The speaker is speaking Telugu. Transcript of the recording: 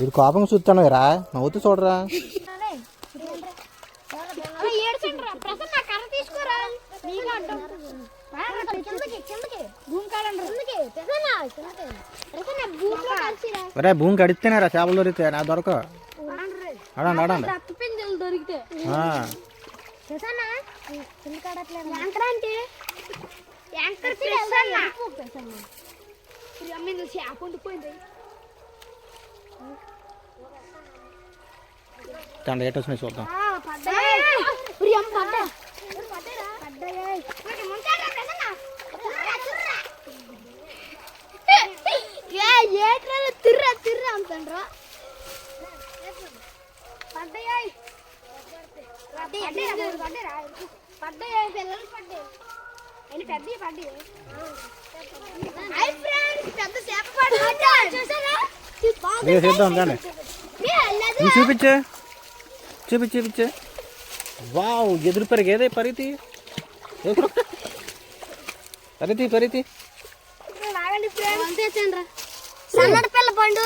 ఇది కోపంగా చూస్తాను రా, నవ్వుతూ చూడరా. ఒరే భూమి కడితేనే రా చేపలు దొరికితే, నా దొరక. ఆడండి ఆడండి. దొరికితే చేప ఉండిపోయింది. ఏట వచ్చినాయి చూద్దాం. తిర్రా తిర్రా అంటారా పడ్డాయి పడ్డాయి పిల్లలు పడ్డాయి అని పెద్ద పడ్డాయి. పెద్ద చేప పడ్డా చూసారా? చూపించే చూపించే చూపించే. వావ్, ఎదురు పరిగేదే పరితి పరితి పరితి. సన్నడ పిల్ల పండు.